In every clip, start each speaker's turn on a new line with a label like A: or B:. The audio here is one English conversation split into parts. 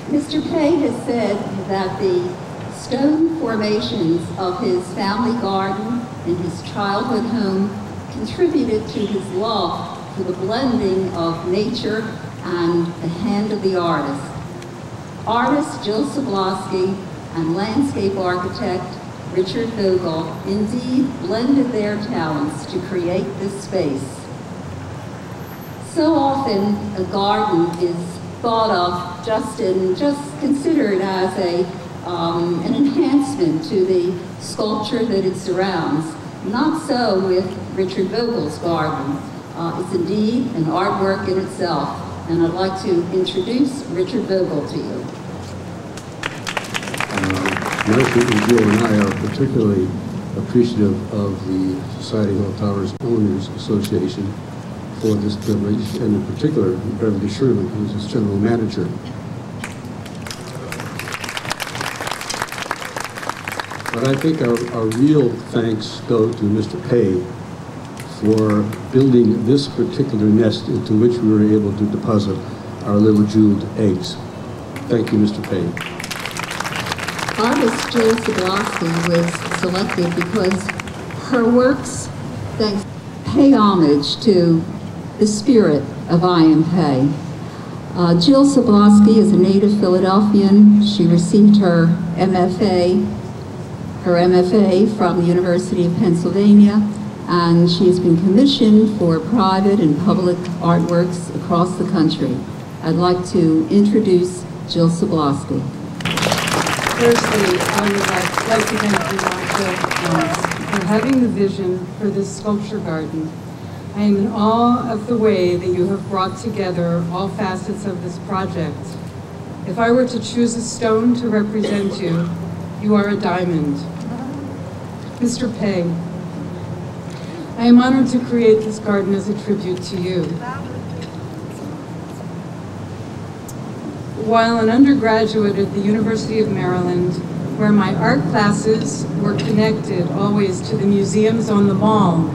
A: Mr. Pei has said that the stone formations of his family garden in his childhood home contributed to his love for the blending of nature and the hand of the artist. Artist Jill Sobolowski and landscape architect Richard Vogel indeed blended their talents to create this space. So often a garden is thought of just considered as an enhancement to the sculpture that it surrounds. Not so with Richard Vogel's garden. It's indeed an artwork in itself, and I'd like to introduce Richard Vogel to you.
B: Marcia and Jill and I are particularly appreciative of the Society of Towers Owners Association for this privilege, and in particular, Beverly Sherman, who's its general manager. But I think our real thanks go to Mr. Pei for building this particular nest into which we were able to deposit our little jeweled eggs. Thank you, Mr. Pei.
A: Artist Jill Sobolowski was selected because her works pay homage to the spirit of I Am Pei. Jill Sobolowski is a native Philadelphian. She received her MFA from the University of Pennsylvania, and she has been commissioned for private and public artworks across the country. I'd like to introduce Jill Sobolowski.
C: Firstly, I would like to thank you, Marcia, for having the vision for this sculpture garden. I am in awe of the way that you have brought together all facets of this project. If I were to choose a stone to represent you, you are a diamond. Mr. Pei, I am honored to create this garden as a tribute to you. While an undergraduate at the University of Maryland, where my art classes were connected always to the museums on the Mall,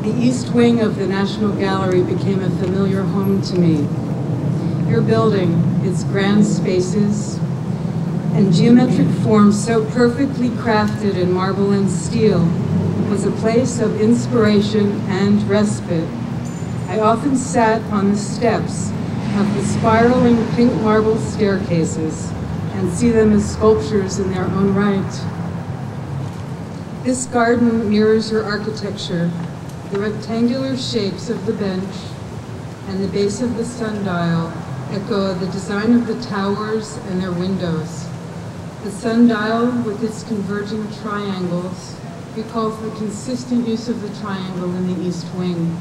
C: the East Wing of the National Gallery became a familiar home to me. Your building, its grand spaces, and geometric forms so perfectly crafted in marble and steel, was a place of inspiration and respite. I often sat on the steps of the spiraling pink marble staircases and see them as sculptures in their own right. This garden mirrors your architecture. The rectangular shapes of the bench and the base of the sundial echo the design of the towers and their windows. The sundial, with its converging triangles, recalls the consistent use of the triangle in the East Wing.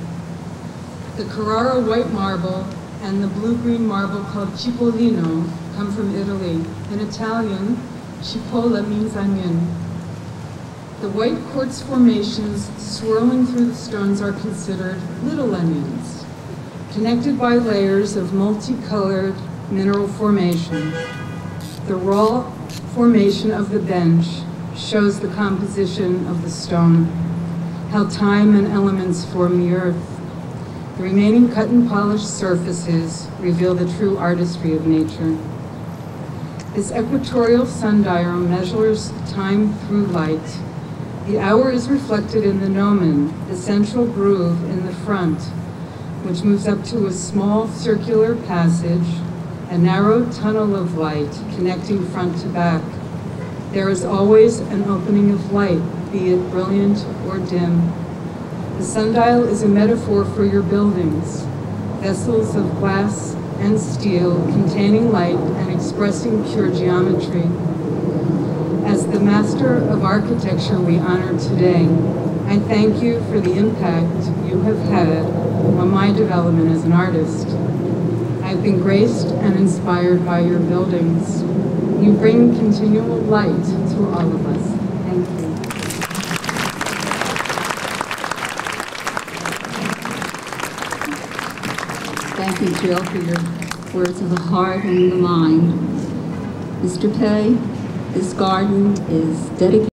C: The Carrara white marble and the blue-green marble called Cipollino come from Italy. In Italian, cipolla means onion. The white quartz formations swirling through the stones are considered little onions, connected by layers of multicolored mineral formation. The raw formation of the bench shows the composition of the stone, how time and elements form the earth. The remaining cut and polished surfaces reveal the true artistry of nature. This equatorial sundial measures time through light. The hour is reflected in the gnomon, the central groove in the front, which moves up to a small circular passage, a narrow tunnel of light connecting front to back. There is always an opening of light, be it brilliant or dim. The sundial is a metaphor for your buildings, vessels of glass and steel containing light and expressing pure geometry. As the master of architecture we honor today, I thank you for the impact you have had on my development as an artist. I've been graced and inspired by your buildings. You bring continual light to all of us. Thank you.
A: Thank you, Jill, for your words of the heart and the mind. Mr. Pei, this garden is dedicated